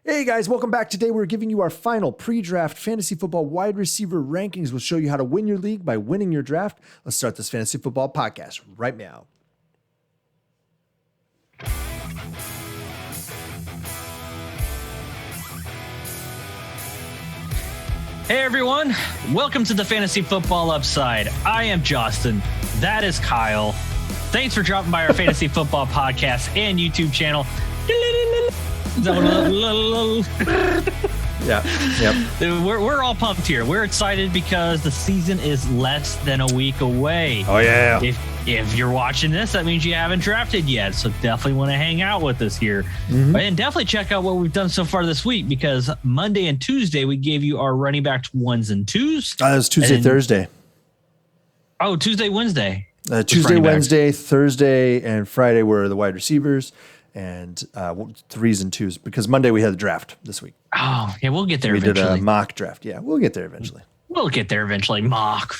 Hey guys, welcome back. Today we're giving you our final pre-draft fantasy football wide receiver rankings. We'll show you how to win your league by winning your draft. Let's start this fantasy football podcast right now. Hey everyone, welcome to the Fantasy Football Upside. I am Justin. That is Kyle. Thanks for dropping by our Fantasy Football podcast and YouTube channel. Yeah. We're all pumped here. We're excited because the season is less than a week away. Oh yeah. If you're watching this, that means you haven't drafted yet. So definitely want to hang out with us here. Mm-hmm. And definitely check out what we've done so far this week, because Monday and Tuesday we gave you our running backs 1s and 2s. That was Tuesday, Thursday. Oh, Tuesday, Wednesday. Tuesday, Wednesday, Thursday, and Friday were the wide receivers. And 3s and 2s, because Monday we had the draft this week. Oh, yeah, we'll get there we eventually. We did a mock draft. Yeah, we'll get there eventually. Mock.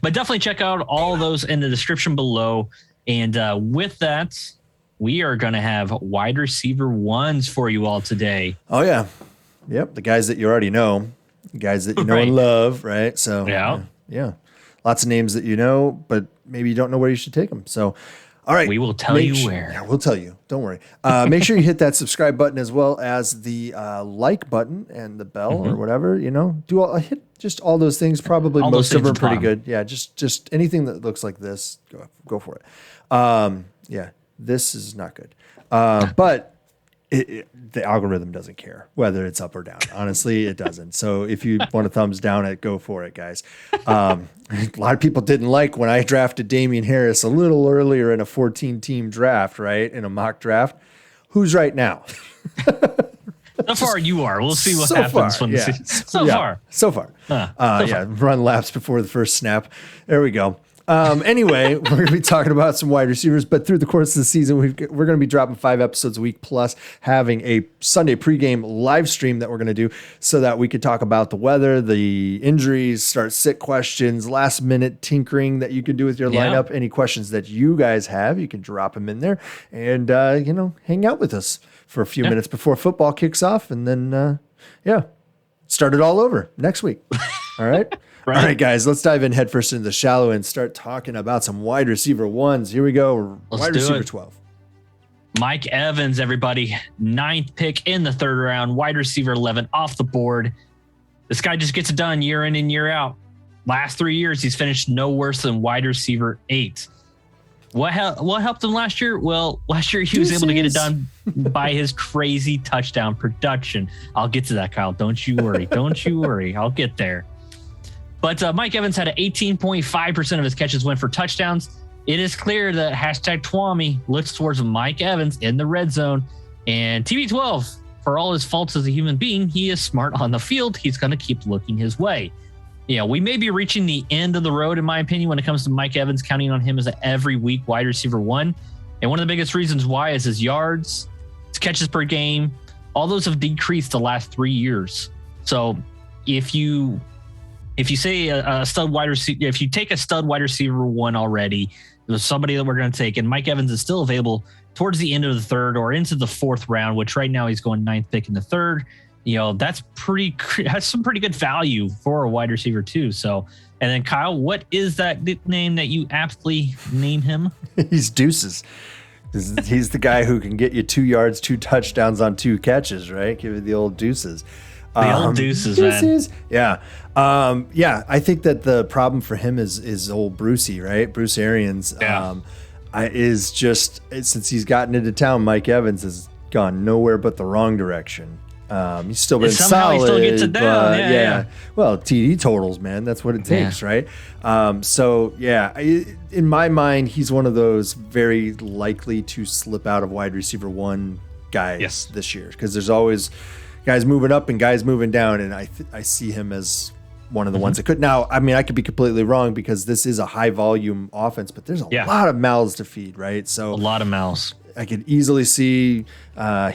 But definitely check out all of those in the description below. And with that, we are going to have wide receiver 1s for you all today. Oh, yeah. Yep, the guys that you already know. The guys that you know and love, right? So, yeah. Lots of names that you know, but maybe you don't know where you should take them. So, all right. We will tell you where. Yeah, we'll tell you. Don't worry. Make sure you hit that subscribe button as well as the like button and the bell or whatever. You know, hit just all those things. Probably all most of them are pretty good. Yeah, just anything that looks like this, go for it. Yeah, this is not good. But the algorithm doesn't care whether it's up or down. Honestly, it doesn't. So if you want a thumbs down it, go for it, guys. A lot of people didn't like when I drafted Damian Harris a little earlier in a 14-team draft, right? In a mock draft. Who's right now? So far you are. We'll see what happens when the season. So far. Run laps before the first snap. There we go. Anyway, we're going to be talking about some wide receivers, but through the course of the season, we're going to be dropping 5 episodes a week, plus having a Sunday pregame live stream that we're going to do so that we could talk about the weather, the injuries, start sit questions, last minute tinkering that you can do with your lineup. Any questions that you guys have, you can drop them in there and, hang out with us for a few minutes before football kicks off. And then, start it all over next week. All right. All right, guys, let's dive in headfirst into the shallow and start talking about some wide receiver 1s. Here we go. Wide receiver 12. Mike Evans, everybody. 9th pick in the 3rd round. Wide receiver 11 off the board. This guy just gets it done year in and year out. Last 3 years, he's finished no worse than wide receiver 8. What helped him last year? Well, last year he was able to get it done by his crazy touchdown production. I'll get to that, Kyle. Don't you worry. I'll get there. But Mike Evans had an 18.5% of his catches went for touchdowns. It is clear that #Twommy looks towards Mike Evans in the red zone. And TB12, for all his faults as a human being, he is smart on the field. He's going to keep looking his way. Yeah, we may be reaching the end of the road, in my opinion, when it comes to Mike Evans, counting on him as an every week wide receiver 1. And one of the biggest reasons why is his yards, his catches per game. All those have decreased the last 3 years. So if you say a stud wide receiver, if you take a stud wide receiver 1 already, there's somebody that we're going to take, and Mike Evans is still available towards the end of the 3rd or into the 4th round, which right now he's going 9th pick in the 3rd. That's some pretty good value for a wide receiver too. So, and then Kyle, what is that nickname that you aptly name him? He's Deuces. He's the guy who can get you 2 yards, 2 touchdowns on 2 catches, right? Give it the old Deuces. The old deuces, man. Yeah. I think that the problem for him is old Brucey, right? Bruce Arians is just, since he's gotten into town, Mike Evans has gone nowhere but the wrong direction. He's still been solid. He still gets it down. Yeah. Well, TD totals, man. That's what it takes, right? In my mind, he's one of those very likely to slip out of wide receiver 1 guys this year, because there's always guys moving up and guys moving down, and I see him as one of the ones that could. Now, I mean, I could be completely wrong because this is a high volume offense, but there's a lot of mouths to feed, right? So a lot of mouths. I could easily see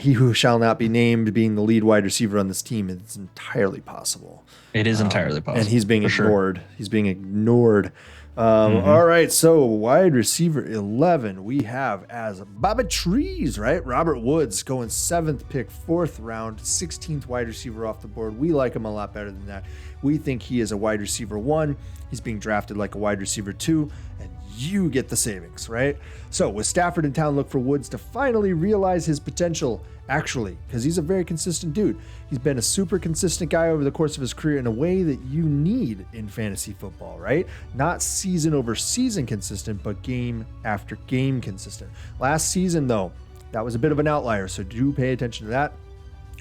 he who shall not be named being the lead wide receiver on this team. It's entirely possible. It is entirely possible. And he's being ignored. Sure. He's being ignored All right, so wide receiver 11, we have as Bobby Trees, right? Robert Woods going 7th pick, 4th round, 16th wide receiver off the board. We like him a lot better than that. We think he is a wide receiver 1. He's being drafted like a wide receiver 2, and you get the savings, right? So with Stafford in town, look for Woods to finally realize his potential, actually, because he's a very consistent dude. He's been a super consistent guy over the course of his career in a way that you need in fantasy football, right? Not season over season consistent, but game after game consistent. Last season, though, that was a bit of an outlier, so do pay attention to that.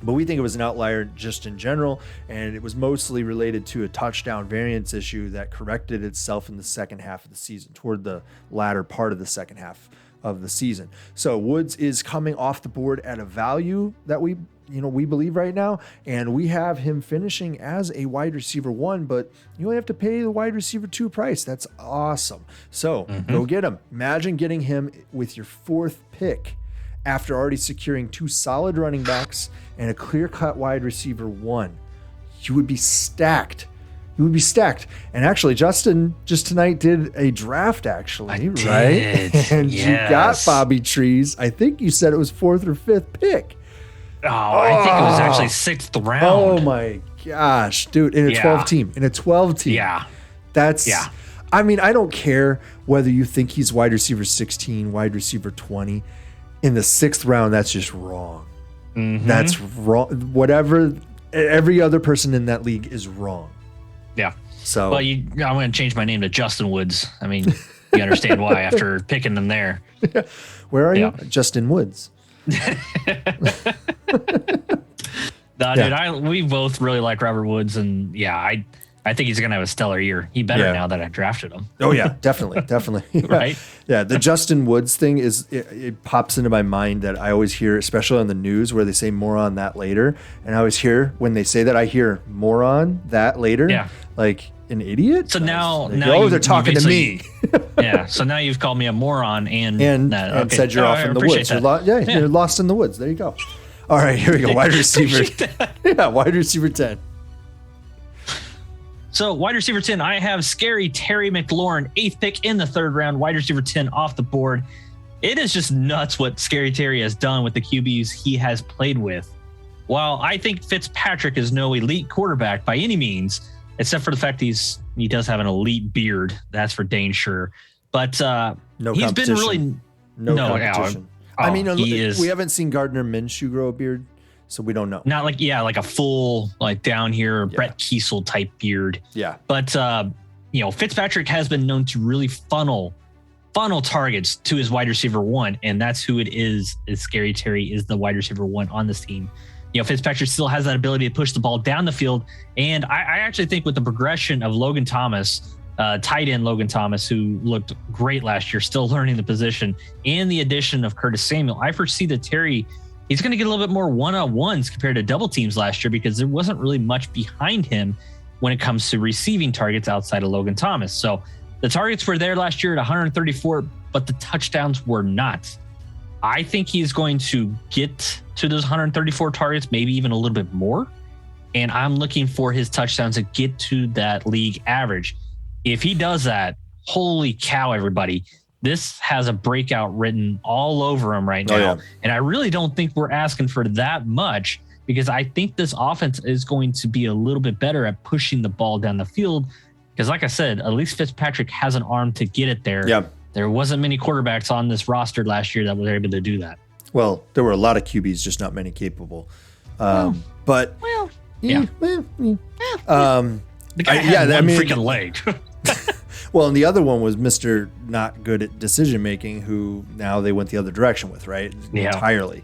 But we think it was an outlier just in general, and it was mostly related to a touchdown variance issue that corrected itself in the second half of the season, toward the latter part of the second half of the season. So Woods is coming off the board at a value that we believe right now, and we have him finishing as a wide receiver 1, but you only have to pay the wide receiver 2 price. That's awesome. So go get him. Imagine getting him with your 4th pick after already securing 2 solid running backs and a clear-cut wide receiver 1. You would be stacked. You would be stacked. And actually, Justin just tonight did a draft, actually, right? And you got Bobby Trees. I think you said it was 4th or 5th pick. I think it was actually 6th round. Oh my gosh, dude! In a 12 team. Yeah. That's. Yeah. I mean, I don't care whether you think he's wide receiver 16, wide receiver 20. In the 6th round, that's just wrong. That's wrong. Whatever, every other person in that league is wrong. Yeah. So, well, I'm going to change my name to Justin Woods. I mean, you understand why after picking them there. Where are you? Justin Woods. Dude, we both really like Robert Woods, and I think he's gonna have a stellar year. He better now that I drafted him. Oh yeah, definitely. Right? Yeah, the Justin Woods thing it pops into my mind that I always hear, especially on the news where they say more on that later, and I always hear when they say that, I hear more on that later. Yeah, like an idiot. So now they're talking to me. Yeah, so now you've called me a moron and said you're off in the woods. You're lost in the woods. There you go. All right, here we go. Wide receiver. Wide receiver 10. So wide receiver 10, I have scary Terry McLaurin, 8th pick in the 3rd round, wide receiver 10 off the board. It is just nuts what Scary Terry has done with the QBs he has played with. While I think Fitzpatrick is no elite quarterback by any means, except for the fact he does have an elite beard. That's for dang sure. But he's been really no competition. I mean, we haven't seen Gardner Minshew grow a beard, so we don't know. Not like like a full down here Brett Kiesel type beard. Yeah. But Fitzpatrick has been known to really funnel targets to his wide receiver 1, and that's who it is. Is Scary Terry is the wide receiver 1 on this team. Fitzpatrick still has that ability to push the ball down the field, and I actually think with the progression of Logan Thomas, tight end Logan Thomas, who looked great last year, still learning the position, and the addition of Curtis Samuel, I foresee that Terry, he's going to get a little bit more one-on-ones compared to double teams last year because there wasn't really much behind him when it comes to receiving targets outside of Logan Thomas. So the targets were there last year at 134, but the touchdowns were not. I think he's going to get to those 134 targets, maybe even a little bit more. And I'm looking for his touchdowns to get to that league average. If he does that, holy cow, everybody. This has a breakout written all over him right now. Oh, yeah. And I really don't think we're asking for that much because I think this offense is going to be a little bit better at pushing the ball down the field. Because like I said, at least Fitzpatrick has an arm to get it there. Yeah. There wasn't many quarterbacks on this roster last year that were able to do that. Well, there were a lot of QBs, just not many capable. The guy had one freaking leg. Well, and the other one was Mr. Not Good at Decision Making, who now they went the other direction with, right? Yeah. Entirely.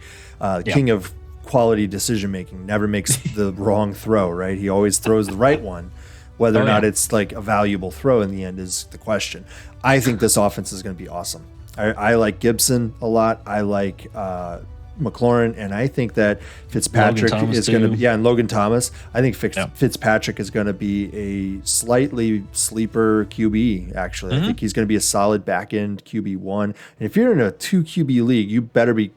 King of quality decision making, never makes the wrong throw, right? He always throws the right one. Whether or not it's like a valuable throw in the end is the question. I think this offense is going to be awesome. I like Gibson a lot. I like McLaurin, and I think that Fitzpatrick is going to be, and Logan Thomas. I think Fitzpatrick is going to be a slightly sleeper QB, actually. I think he's going to be a solid back end QB1. And if you're in a 2 QB league, you better be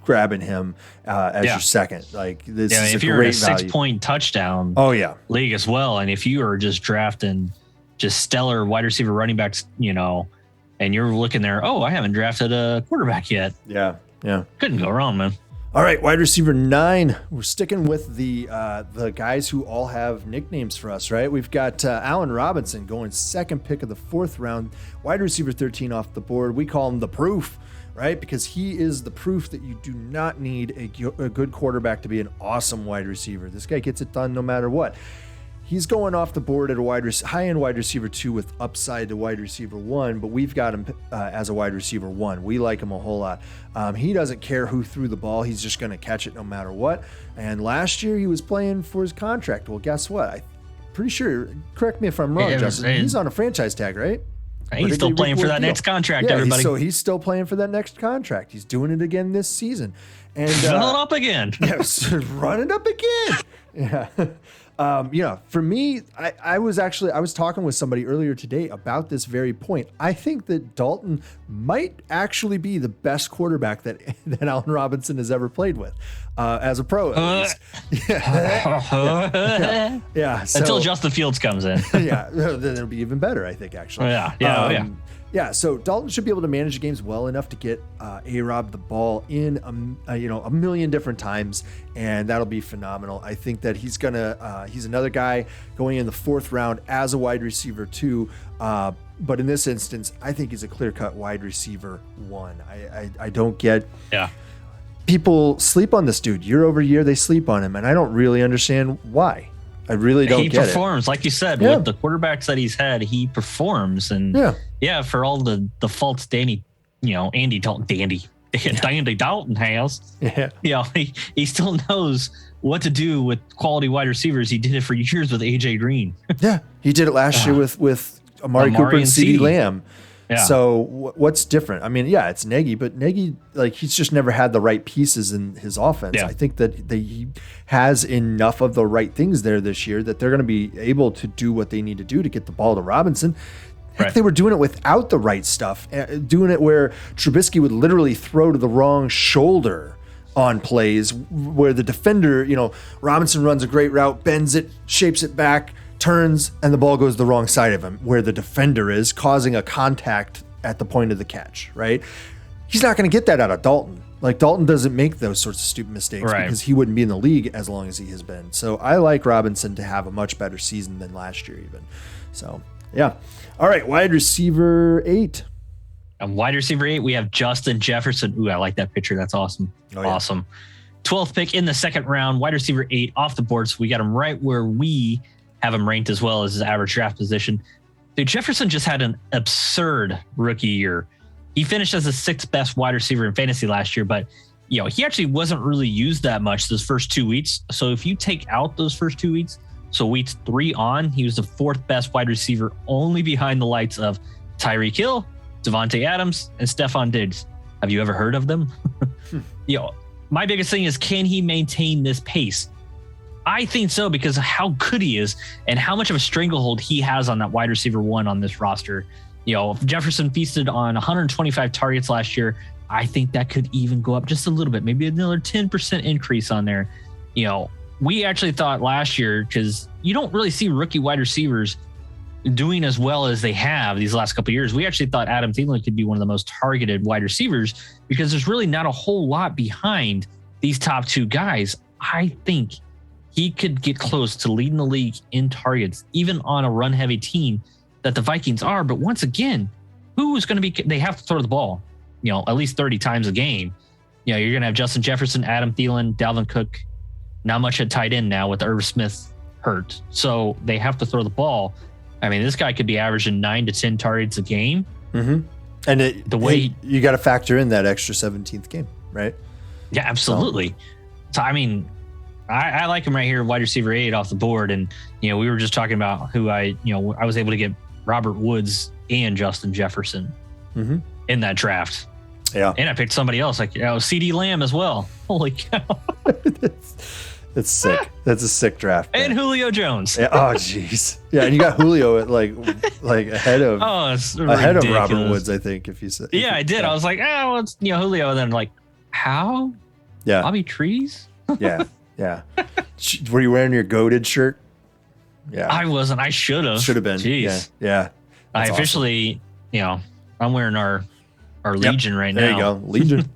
grabbing him as your second. Like this is if a you're great in a 6-point touchdown league as well, and if you are just drafting just stellar wide receiver running backs, and you're looking there, I haven't drafted a quarterback yet. Yeah. Couldn't go wrong, man. All right, wide receiver 9. We're sticking with the guys who all have nicknames for us, right? We've got Allen Robinson going second pick of the 4th round, wide receiver 13 off the board. We call him the proof, right? Because he is the proof that you do not need a good quarterback to be an awesome wide receiver. This guy gets it done no matter what. He's going off the board at a high-end wide receiver 2 with upside to wide receiver 1, but we've got him as a wide receiver 1. We like him a whole lot. He doesn't care who threw the ball. He's just going to catch it no matter what. And last year he was playing for his contract. Well, guess what? I'm pretty sure, correct me if I'm wrong, Justin, he's on a franchise tag, right? He's still playing for that next contract, everybody. So he's still playing for that next contract. He's doing it again this season. And fill it up again. Yes, run it up again. Yeah. For me, I was talking with somebody earlier today about this very point. I think that Dalton might actually be the best quarterback that Allen Robinson has ever played with, as a pro. At least. Yeah. So, until Justin Fields comes in. Yeah, then it'll be even better, I think, actually. Yeah. Yeah, so Dalton should be able to manage games well enough to get A-Rob the ball in a million different times, and that'll be phenomenal. I think that he's another guy going in the 4th round as a wide receiver 2, but in this instance, I think he's a clear-cut wide receiver 1. I don't get. Yeah. People sleep on this dude year over year. They sleep on him, and I don't really understand why. I really don't get it. He performs, like you said, with the quarterbacks that he's had, he performs. And for all the faults Andy Dalton has, he still knows what to do with quality wide receivers. He did it for years with AJ Green. Yeah, he did it last year with Amari Cooper and CeeDee Lamb. Yeah. So what's different? I mean, it's Nagy, but Nagy, he's just never had the right pieces in his offense. Yeah. I think that he has enough of the right things there this year that they're going to be able to do what they need to do to get the ball to Robinson. Heck, they were doing it without the right stuff, doing it where Trubisky would literally throw to the wrong shoulder on plays where the defender, Robinson runs a great route, bends it, shapes it back, turns, and the ball goes the wrong side of him where the defender is, causing a contact at the point of the catch, right? He's not going to get that out of Dalton. Dalton doesn't make those sorts of stupid mistakes because he wouldn't be in the league as long as he has been. So I like Robinson to have a much better season than last year even. So, yeah. All right, wide receiver 8. And wide receiver 8, we have Justin Jefferson. Ooh, I like that picture. That's awesome. Oh, yeah. Awesome. 12th pick in the 2nd round, wide receiver 8 off the board. So we got him right where we have him ranked as well as his average draft position. Dude, Jefferson just had an absurd rookie year. He finished as the 6th best wide receiver in fantasy last year, but he actually wasn't really used that much those first 2 weeks. So if you take out those first 2 weeks, so weeks 3 on, he was the 4th best wide receiver, only behind the likes of Tyreek Hill, Davante Adams, and Stefon Diggs. Have you ever heard of them? My biggest thing is, can he maintain this pace? I think so, because of how good he is and how much of a stranglehold he has on that wide receiver 1 on this roster. Jefferson feasted on 125 targets last year. I think that could even go up just a little bit, maybe another 10% increase on there. We actually thought last year, because you don't really see rookie wide receivers doing as well as they have these last couple of years. We actually thought Adam Thielen could be one of the most targeted wide receivers because there's really not a whole lot behind these top 2 guys. I think he could get close to leading the league in targets, even on a run-heavy team that the Vikings are. But once again, who is going to be? They have to throw the ball, at least 30 times a game. You're going to have Justin Jefferson, Adam Thielen, Dalvin Cook. Not much at tight end now with Irv Smith hurt, so they have to throw the ball. I mean, this guy could be averaging 9 to 10 targets a game. Mm-hmm. And you got to factor in that extra 17th game, right? Yeah, absolutely. So I mean, I like him right here, wide receiver 8 off the board. And, we were just talking about who I was able to get Robert Woods and Justin Jefferson in that draft. Yeah. And I picked somebody else, CeeDee Lamb as well. Holy cow. That's sick. That's a sick draft. And Julio Jones. Yeah, oh, jeez. Yeah, and you got Julio at ahead of Robert Woods, I think, if you said. Yeah, I did. I was like, it's Julio. And then how? Yeah. Bobby Trees? Yeah. Yeah. Were you wearing your goated shirt? Yeah. I wasn't. I should have. Should have been. Jeez. Yeah. I officially, I'm wearing our Legion right now. There you go. Legion.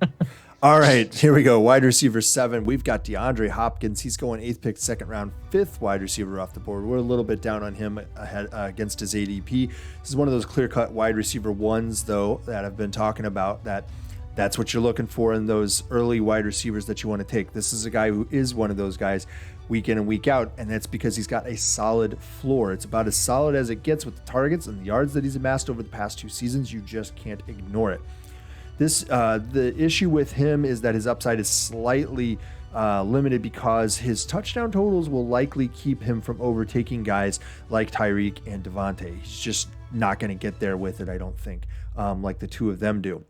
All right, here we go. Wide receiver 7. We've got DeAndre Hopkins. He's going 8th pick, 2nd round, 5th wide receiver off the board. We're a little bit down on him ahead, against his ADP. This is one of those clear-cut wide receiver ones, though, that I've been talking about. That's what you're looking for in those early wide receivers that you want to take. This is a guy who is one of those guys week in and week out, and that's because he's got a solid floor. It's about as solid as it gets with the targets and the yards that he's amassed over the past 2 seasons. You just can't ignore it. The issue with him is that his upside is slightly limited because his touchdown totals will likely keep him from overtaking guys like Tyreek and Davante. He's just not going to get there with it, I don't think, like the two of them do.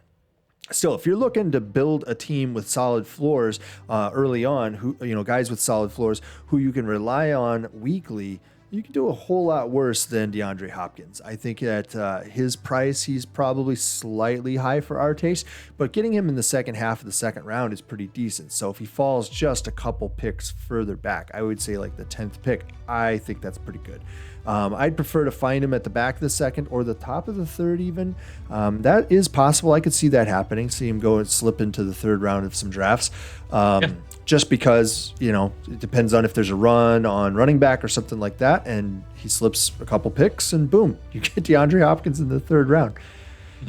Still, if you're looking to build a team with solid floors early on, guys with solid floors who you can rely on weekly, you can do a whole lot worse than DeAndre Hopkins. I think at his price, he's probably slightly high for our taste, but getting him in the second half of the second round is pretty decent. So if he falls just a couple picks further back, I would say like the 10th pick, I think that's pretty good. I'd prefer to find him at the back of the second or the top of the third even. That is possible. I could see that happening, see him go and slip into the third round of some drafts. Just because, it depends on if there's a run on running back or something like that, and he slips a couple picks, and boom, you get DeAndre Hopkins in the third round.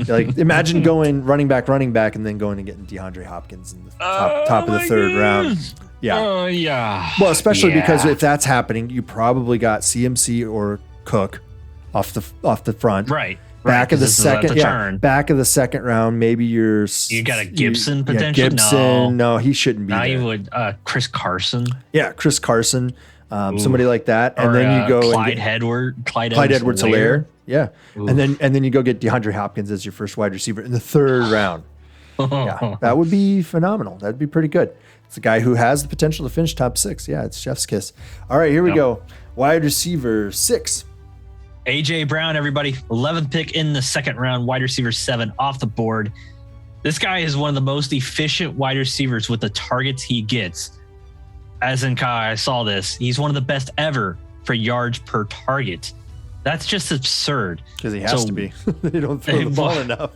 Like, imagine going running back, and then going and getting DeAndre Hopkins in the top of the third round. Yeah. Yeah. Well, especially because if that's happening, you probably got CMC or Cook off the front. Right. Back of the second, back of the second round, maybe you got a Gibson potential. Gibson, no, he shouldn't be. Now there. you would Chris Carson. Yeah, Chris Carson, somebody like that, and then you go Clyde Edwards-Helaire. Yeah, and then you go get DeAndre Hopkins as your first wide receiver in the third round. Yeah, that would be phenomenal. That'd be pretty good. It's a guy who has the potential to finish top 6. Yeah, it's chef's kiss. All right, here we go. Wide receiver 6. AJ Brown, everybody. 11th pick in the second round, wide receiver 7 off the board. This guy is one of the most efficient wide receivers with the targets he gets. As in Kai, I saw this. He's one of the best ever for yards per target. That's just absurd. Because he has to be. They don't throw the ball enough.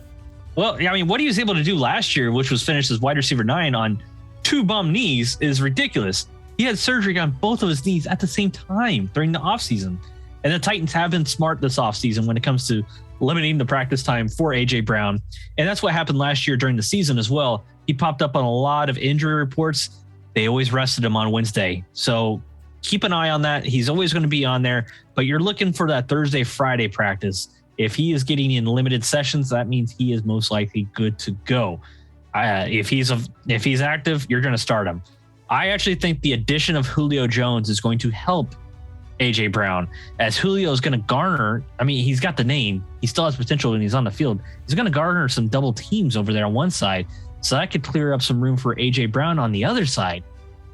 Well, I mean, what he was able to do last year, which was finish as wide receiver 9 on 2 bum knees, is ridiculous. He had surgery on both of his knees at the same time during the offseason. And the Titans have been smart this offseason when it comes to limiting the practice time for A.J. Brown. And that's what happened last year during the season as well. He popped up on a lot of injury reports. They always rested him on Wednesday. So keep an eye on that. He's always going to be on there. But you're looking for that Thursday, Friday practice. If he is getting in limited sessions, that means he is most likely good to go. If he's active, you're going to start him. I actually think the addition of Julio Jones is going to help AJ Brown, as Julio is going to garner. I mean, he's got the name. He still has potential when he's on the field. He's going to garner some double teams over there on one side. So that could clear up some room for AJ Brown on the other side.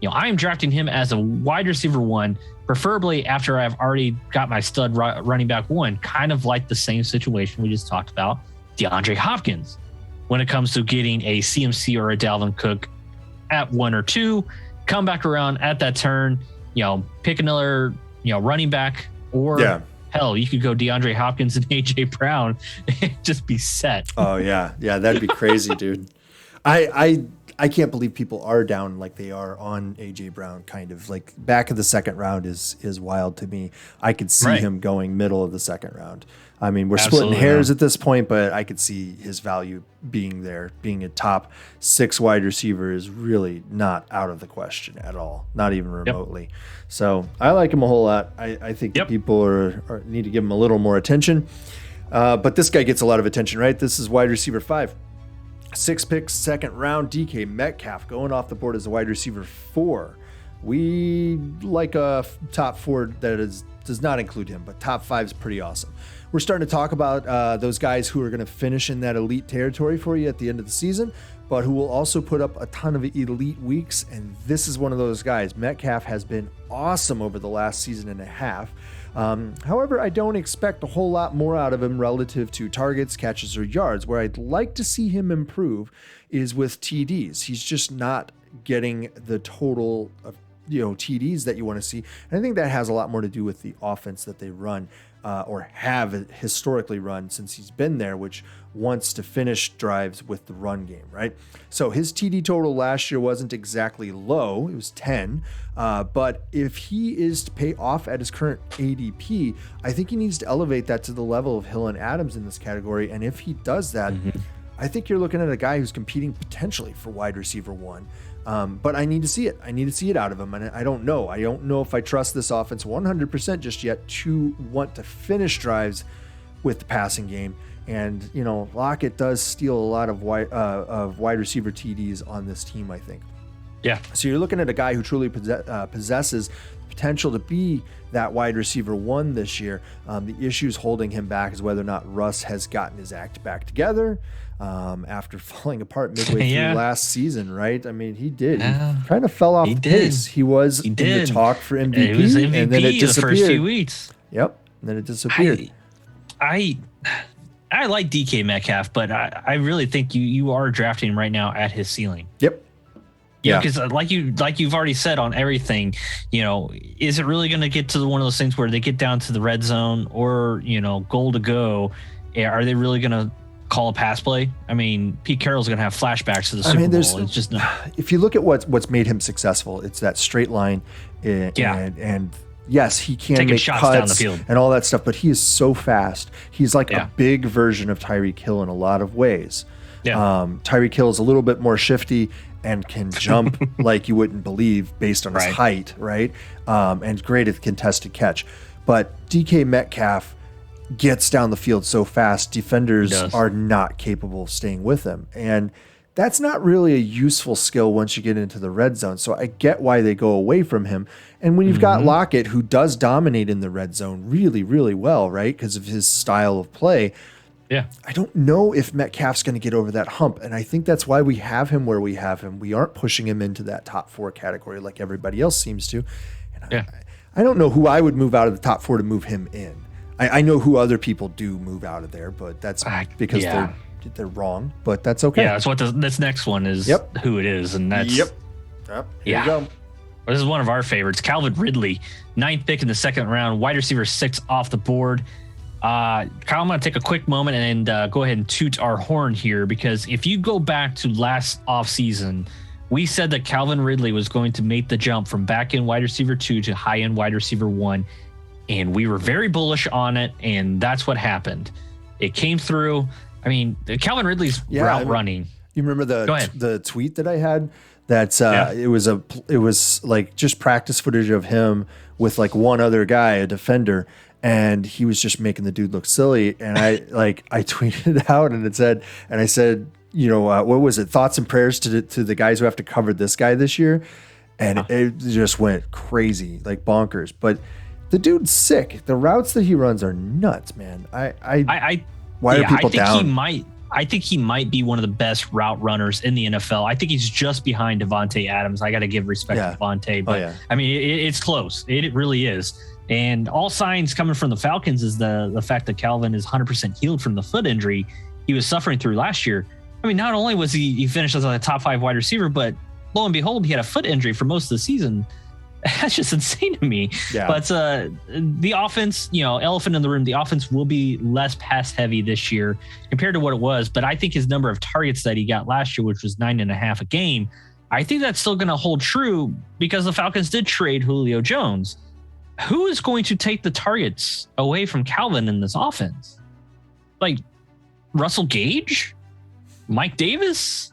I am drafting him as a wide receiver 1, preferably after I've already got my stud running back 1, kind of like the same situation we just talked about, DeAndre Hopkins. When it comes to getting a CMC or a Dalvin Cook at 1 or 2, come back around at that turn, pick another running back, or hell, you could go DeAndre Hopkins and AJ Brown and just be set. Oh yeah, that'd be crazy, dude. I can't believe people are down like they are on AJ Brown. Kind of like back of the second round is wild to me. I could see him going middle of the second round. I mean, we're splitting hairs at this point, but I could see his value being there. Being a top 6 wide receiver is really not out of the question at all, not even remotely. Yep. So I like him a whole lot. I think that people need to give him a little more attention. But this guy gets a lot of attention, right? This is wide receiver 5. 6 picks, second round, DK Metcalf going off the board as a wide receiver 4. We like a top 4 that does not include him, but top 5 is pretty awesome. We're starting to talk about those guys who are going to finish in that elite territory for you at the end of the season, but who will also put up a ton of elite weeks. And this is one of those guys. Metcalf has been awesome over the last season and a half. However, I don't expect a whole lot more out of him relative to targets, catches, or yards. Where I'd like to see him improve is with TDs. He's just not getting the total of TDs that you want to see. And I think that has a lot more to do with the offense that they run or have historically run since he's been there, which wants to finish drives with the run game, right? So his TD total last year wasn't exactly low. It was 10. But if he is to pay off at his current ADP, I think he needs to elevate that to the level of Hill and Adams in this category. And if he does that, I think you're looking at a guy who's competing potentially for wide receiver 1. But I need to see it. I need to see it out of him. And I don't know. I don't know if I trust this offense 100% just yet to want to finish drives with the passing game. And, Lockett does steal a lot of wide receiver TDs on this team, I think. Yeah. So you're looking at a guy who truly possesses potential to be that wide receiver 1 this year. The issues holding him back is whether or not Russ has gotten his act back together after falling apart midway through last season, right? I mean, he did. He kind of fell off pace. He was in the talk for MVP, it was MVP and then it disappeared. The first few weeks. Yep, and then it disappeared. I like DK Metcalf, but I really think you are drafting him right now at his ceiling. Yep. Yeah, because like you've already said on everything, is it really going to get to one of those things where they get down to the red zone or goal to go? Are they really going to call a pass play? I mean, Pete Carroll's going to have flashbacks to the Super Bowl. It's just if you look at what's made him successful, it's that straight line, and yes, he can make shots cuts down the field and all that stuff, but he is so fast. He's like a big version of Tyreek Hill in a lot of ways. Yeah. Tyreek Hill is a little bit more shifty and can jump like you wouldn't believe based on his height, right? And great at contested catch. But DK Metcalf gets down the field so fast, defenders are not capable of staying with him. And that's not really a useful skill once you get into the red zone. So I get why they go away from him. And when you've got Lockett, who does dominate in the red zone really, really well, right? Because of his style of play. Yeah. I don't know if Metcalf's going to get over that hump. And I think that's why we have him where we have him. We aren't pushing him into that top 4 category like everybody else seems to. And I don't know who I would move out of the top 4 to move him in. I know who other people do move out of there, but that's because they're wrong, but that's okay. Yeah, that's what this next one is who it is. And that's Here you go. Well, this is one of our favorites. Calvin Ridley, 9th pick in the 2nd round, wide receiver 6 off the board. Kyle, I'm going to take a quick moment and go ahead and toot our horn here, because if you go back to last offseason, we said that Calvin Ridley was going to make the jump from back end wide receiver 2 to high end wide receiver 1. And we were very bullish on it, and that's what happened. It came through. I mean, Calvin Ridley's route running. You remember the tweet that I had? That it was like just practice footage of him with like one other guy, a defender, and he was just making the dude look silly. And I tweeted it out, and I said, what was it? Thoughts and prayers to the guys who have to cover this guy this year, and it just went crazy, like bonkers. But the dude's sick. The routes that he runs are nuts, man. Why are people down? I think he might be one of the best route runners in the NFL. I think he's just behind Davante Adams. I got to give respect to Davante, but I mean, it's close. It really is. And all signs coming from the Falcons is the fact that Calvin is 100% healed from the foot injury he was suffering through last year. I mean, not only was he finished as a top 5 wide receiver, but lo and behold, he had a foot injury for most of the season. That's just insane to me. Yeah. But the offense, elephant in the room, the offense will be less pass heavy this year compared to what it was. But I think his number of targets that he got last year, which was 9.5 a game, I think that's still going to hold true because the Falcons did trade Julio Jones. Who is going to take the targets away from Calvin in this offense? Like Russell Gage? Mike Davis?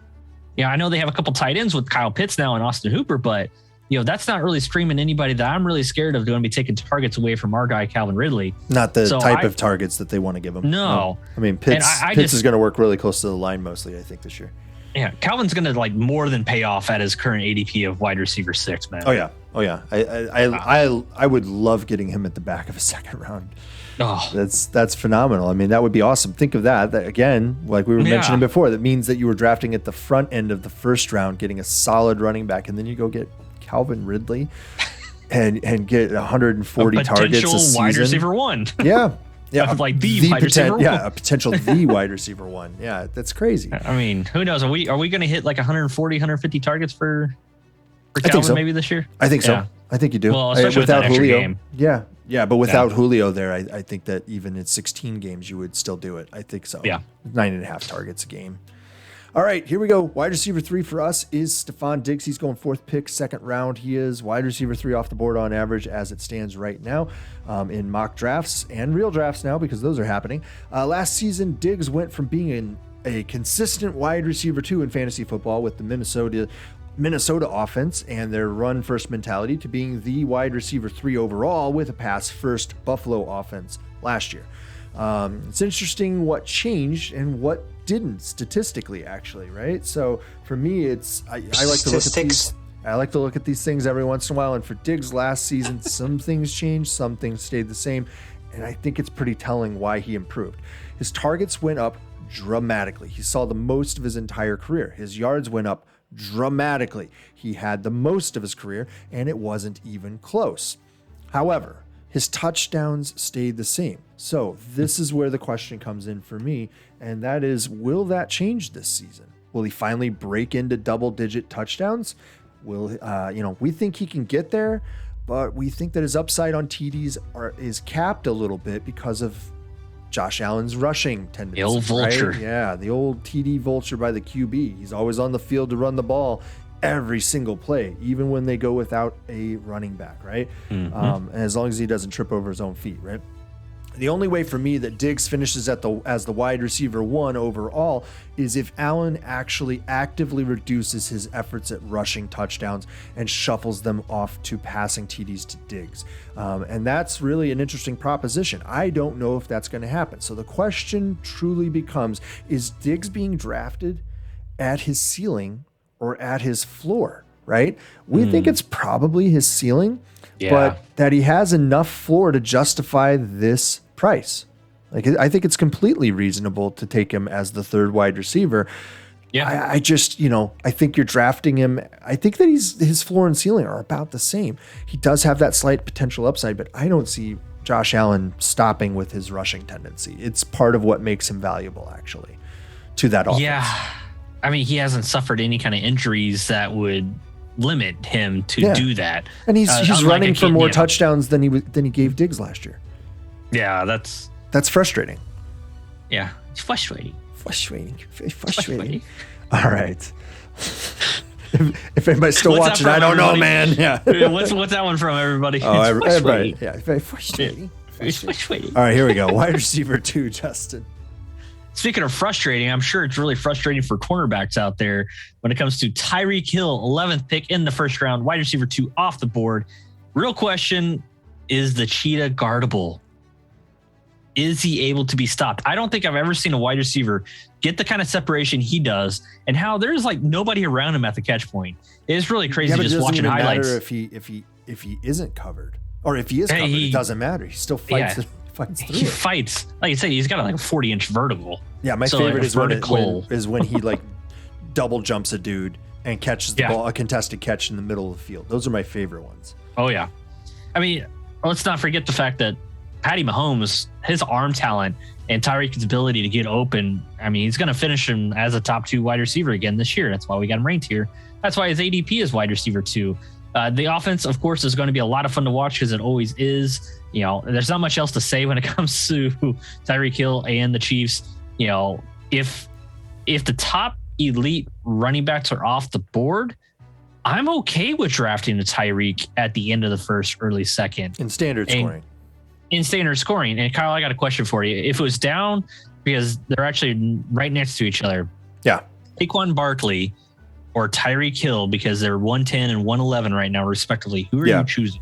I know they have a couple tight ends with Kyle Pitts now and Austin Hooper, but that's not really screaming anybody that I'm really scared of going to be taking targets away from our guy, Calvin Ridley. Not the type of targets that they want to give him. No. I mean, Pitts is going to work really close to the line mostly, I think, this year. Yeah, Calvin's going to more than pay off at his current ADP of wide receiver 6, man. Oh, yeah. I would love getting him at the back of a 2nd round. Oh, that's phenomenal. I mean, that would be awesome. Think of that again, like we were mentioning before, that means that you were drafting at the front end of the 1st round, getting a solid running back, and then you go get Calvin Ridley and get 140 targets a season. Wide receiver 1. Yeah. Like the wide receiver 1. Yeah, a potential the wide receiver 1. Yeah, that's crazy. I mean, who knows? Are we going to hit like 140, 150 targets for for I think Calvin so. maybe this year? I think so. Yeah. I think you do. Well, especially with that without extra Julio. game. Yeah, but without Julio there, I think that even in 16 games, you would still do it. I think so. Yeah. 9.5 targets a game. All right, here we go. Wide receiver 3 for us is Stefon Diggs. He's going 4th pick, 2nd round. He is wide receiver 3 off the board on average as it stands right now in mock drafts and real drafts now because those are happening. Last season, Diggs went from being a consistent wide receiver 2 in fantasy football with the Minnesota offense and their run first mentality to being the wide receiver 3 overall with a pass first Buffalo offense last year. It's interesting what changed and what didn't statistically, actually, right? So for me, I like to look at these. I like to look at these things every once in a while. And for Diggs last season, some things changed, some things stayed the same, and I think it's pretty telling why he improved. His targets went up dramatically. He saw the most of his entire career. His yards went up dramatically. He had the most of his career, and it wasn't even close. However, his touchdowns stayed the same. So this is where the question comes in for me, and that is, will that change this season? Will he finally break into double-digit touchdowns? Will we think he can get there, but we think that his upside on TDs is capped a little bit because of Josh Allen's rushing tendency. The old vulture. Right? Yeah, the old TD vulture by the QB. He's always on the field to run the ball every single play, even when they go without a running back, right? And as long as he doesn't trip over his own feet, right? The only way for me that Diggs finishes as the wide receiver 1 overall is if Allen actually actively reduces his efforts at rushing touchdowns and shuffles them off to passing TDs to Diggs. And that's really an interesting proposition. I don't know if that's going to happen. So the question truly becomes, is Diggs being drafted at his ceiling or at his floor, right? We think it's probably his ceiling, but that he has enough floor to justify this price. Like, I think it's completely reasonable to take him as the 3rd wide receiver. Yeah, I just, I think you're drafting him. I think that his floor and ceiling are about the same. He does have that slight potential upside, but I don't see Josh Allen stopping with his rushing tendency. It's part of what makes him valuable, actually, to that offense. Yeah. I mean, he hasn't suffered any kind of injuries that would limit him to do that. And he's running for more touchdowns than he gave Diggs last year. Yeah, that's frustrating. Yeah, it's frustrating. Frustrating. All right. If anybody's still watching, I don't know, man. Yeah. What's that one from, everybody? Oh, everybody. Yeah, very frustrating. All right, here we go. Wide receiver 2, Justin. Speaking of frustrating, I'm sure it's really frustrating for cornerbacks out there when it comes to Tyreek Hill, 11th pick in the 1st round, wide receiver 2 off the board. Real question, is the cheetah guardable? Is he able to be stopped? I don't think I've ever seen a wide receiver get the kind of separation he does, and how there's like nobody around him at the catch point. It's really crazy just watching highlights. If he isn't covered, or if he is covered, it doesn't matter. He still fights. Fights through. He fights. Like you said, he's got a 40-inch vertical. Yeah, my favorite is when he like double jumps a dude and catches the ball, a contested catch in the middle of the field. Those are my favorite ones. Oh yeah, I mean, let's not forget the fact that Patty Mahomes, his arm talent and Tyreek's ability to get open. I mean, he's going to finish him as a top 2 wide receiver again this year. That's why we got him ranked here. That's why his ADP is wide receiver 2. The offense, of course, is going to be a lot of fun to watch because it always is. There's not much else to say when it comes to Tyreek Hill and the Chiefs. If the top elite running backs are off the board, I'm okay with drafting a Tyreek at the end of the 1st, early 2nd. In standard scoring. And Kyle, I got a question for you. If it was down, because they're actually right next to each other. Yeah. Saquon Barkley or Tyreek Hill, because they're 110 and 111 right now, respectively. Who are you choosing?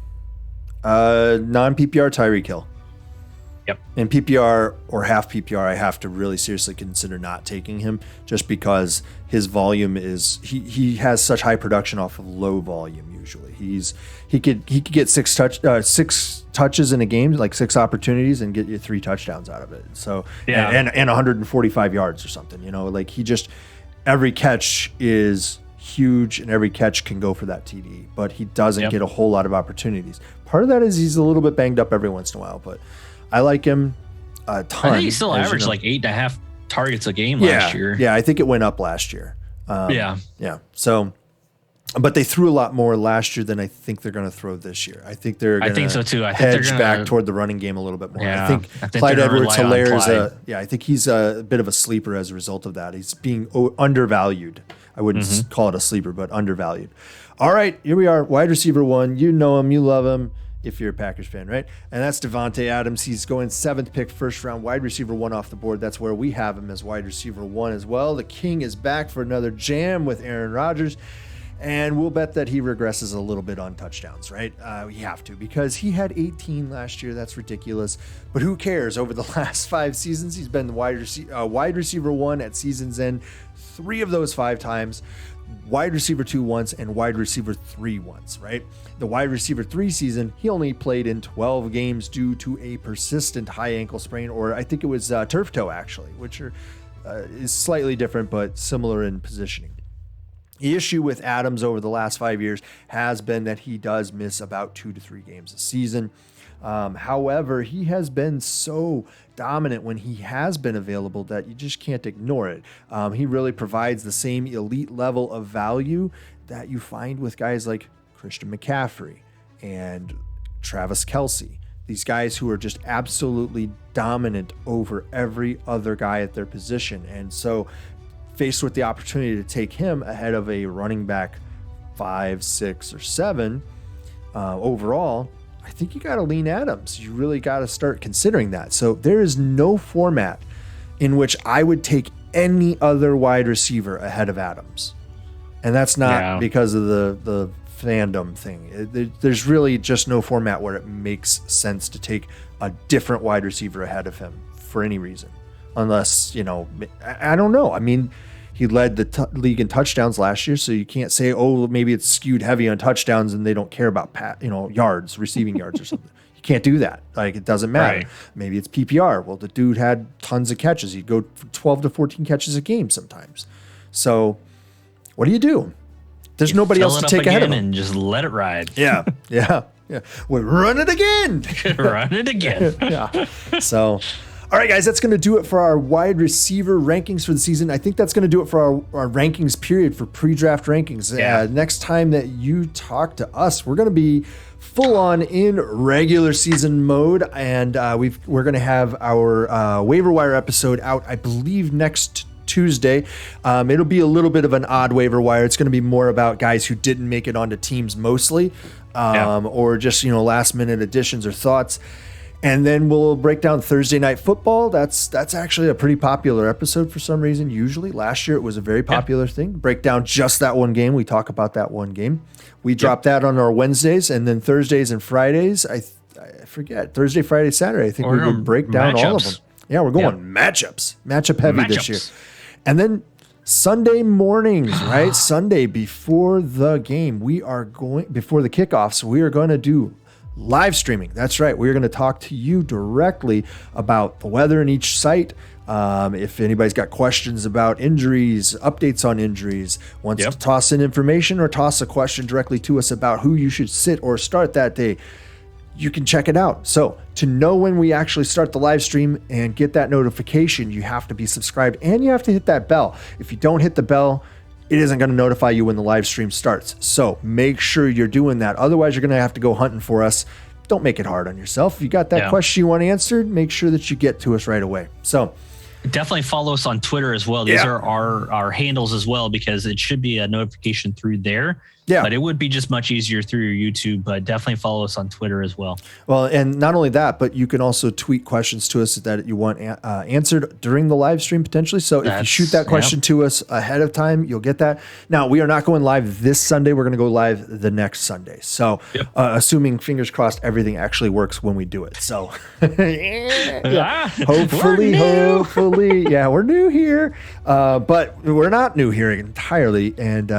Non-PPR Tyreek Hill. Yep. In PPR or half PPR, I have to really seriously consider not taking him just because his volume is he has such high production off of low volume usually. He could get six touches in a game, like 6 opportunities, and get you 3 touchdowns out of it. So and 145 yards or something. Like every catch is huge and every catch can go for that TD, but he doesn't get a whole lot of opportunities. Part of that is he's a little bit banged up every once in a while, but I like him a ton. I think he still averaged like 8.5 targets a game last year. Yeah, I think it went up last year. Yeah. So But they threw a lot more last year than I think they're going to throw this year. I think they're going to so too. I hedge back toward the running game a little bit more. Yeah, I think Clyde Edwards-Helaire I think he's a bit of a sleeper as a result of that. He's being undervalued. I wouldn't call it a sleeper, but undervalued. All right, here we are. Wide receiver 1. You know him. You love him if you're a Packers fan, right? And that's Davante Adams. He's going 7th pick, first round, wide receiver 1 off the board. That's where we have him as wide receiver 1 as well. The King is back for another jam with Aaron Rodgers. And we'll bet that he regresses a little bit on touchdowns, right? We have to, because he had 18 last year. That's ridiculous. But who cares? Over the last 5 seasons, he's been the wide receiver 1 at season's end 3 of those 5 times, wide receiver 2 once, and wide receiver 3 once, right? The wide receiver 3 season, he only played in 12 games due to a persistent high ankle sprain, or I think it was turf toe, actually, which is slightly different but similar in positioning. The issue with Adams over the last 5 years has been that he does miss about 2 to 3 games a season. However, he has been so dominant when he has been available that you just can't ignore it. He really provides the same elite level of value that you find with guys like Christian McCaffrey and Travis Kelce. These guys who are just absolutely dominant over every other guy at their position. And so faced with the opportunity to take him ahead of a running back 5, 6, or 7 overall, I think you got to lean Adams. You really got to start considering that. So there is no format in which I would take any other wide receiver ahead of Adams. And that's not because of the fandom thing. There's really just no format where it makes sense to take a different wide receiver ahead of him for any reason. Unless, I don't know. I mean, he led the league in touchdowns last year, so you can't say, oh, maybe it's skewed heavy on touchdowns and they don't care about yards, receiving yards or something. You can't do that. Like, it doesn't matter. Right. Maybe it's PPR. Well, the dude had tons of catches. He'd go for 12 to 14 catches a game sometimes. So what do? There's nobody else to take ahead of him. And just let it ride. Yeah. Well, run it again. Run it again. Yeah. So... all right, guys, that's going to do it for our wide receiver rankings for the season. I think that's going to do it for our rankings period for pre-draft rankings. Yeah. Next time that you talk to us, we're going to be full on in regular season mode, and we're going to have our waiver wire episode out, I believe, next Tuesday. It'll be a little bit of an odd waiver wire. It's going to be more about guys who didn't make it onto teams mostly, or just last minute additions or thoughts. And then we'll break down Thursday Night Football. That's actually a pretty popular episode for some reason. Usually, last year it was a very popular thing. Break down just that one game. We talk about that one game. We drop that on our Wednesdays, and then Thursdays and Fridays. I forget, Thursday, Friday, Saturday. I think we would break down all of them. Yeah, we're going matchup heavy this year. And then Sunday mornings, right? Sunday before the game, before the kickoffs, we are going to do live streaming. That's right. We're going to talk to you directly about the weather in each site. If anybody's got questions about injuries, updates on injuries, wants to toss in information or toss a question directly to us about who you should sit or start that day, you can check it out. So to know when we actually start the live stream and get that notification, you have to be subscribed and you have to hit that bell. If you don't hit the bell, it isn't going to notify you when the live stream starts. So make sure you're doing that. Otherwise, you're going to have to go hunting for us. Don't make it hard on yourself. If you got that question you want answered, make sure that you get to us right away. So definitely follow us on Twitter as well. These are our handles as well, because it should be a notification through there. Yeah. But it would be just much easier through your YouTube, but definitely follow us on Twitter as well. Well, and not only that, but you can also tweet questions to us that you want answered during the live stream potentially. So if you shoot that question to us ahead of time, you'll get that. Now, we are not going live this Sunday. We're going to go live the next Sunday. So assuming, fingers crossed, everything actually works when we do it. So hopefully, we're new here, but we're not new here entirely. And,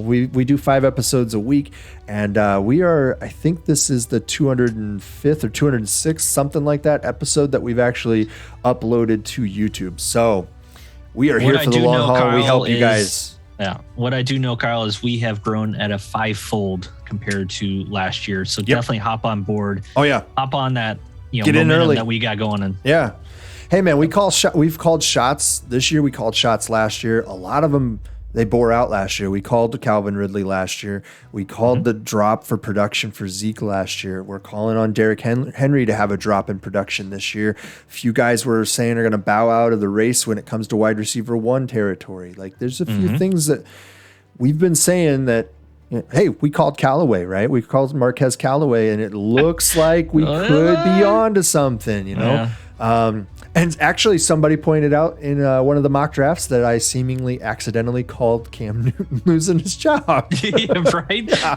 we do 5 episodes a week, and we are, I think this is the 205th or 206th, something like that, episode that we've actually uploaded to YouTube. So we are here for the long haul. We help you guys. Yeah. What I do know, Kyle, is we have grown at a 5-fold compared to last year. So definitely hop on board. Oh yeah. Hop on that, get in early that we got going. Yeah. Hey man, we've called shots this year. We called shots last year. A lot of them, They bore out last year. We called Calvin Ridley last year. We called the drop for production for Zeke last year. We're calling on Derrick Henry to have a drop in production this year. A few guys were saying are going to bow out of the race when it comes to wide receiver 1 territory. Like, there's a few things that we've been saying that, hey, we called Callaway, right? We called Marquez Callaway, and it looks like we could be on to something, Yeah. And actually, somebody pointed out in one of the mock drafts that I seemingly accidentally called Cam Newton losing his job. Yeah, right? I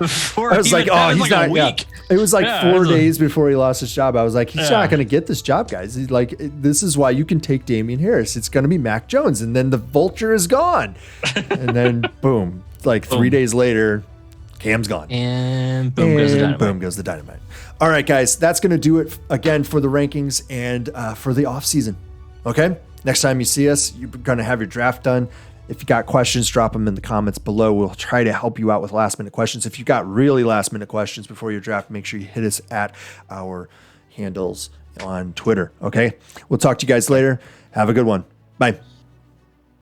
was like, oh, he's not. Yeah. It was like 4 days before he lost his job. I was like, he's not going to get this job, guys. He's like, this is why you can take Damian Harris. It's going to be Mac Jones. And then the vulture is gone. And then, boom, like 3 days later, Cam's gone. And boom goes the dynamite. Boom goes the dynamite. All right, guys, that's going to do it again for the rankings and for the offseason. Okay? Next time you see us, you're going to have your draft done. If you got questions, drop them in the comments below. We'll try to help you out with last-minute questions. If you got really last-minute questions before your draft, make sure you hit us at our handles on Twitter. Okay? We'll talk to you guys later. Have a good one. Bye.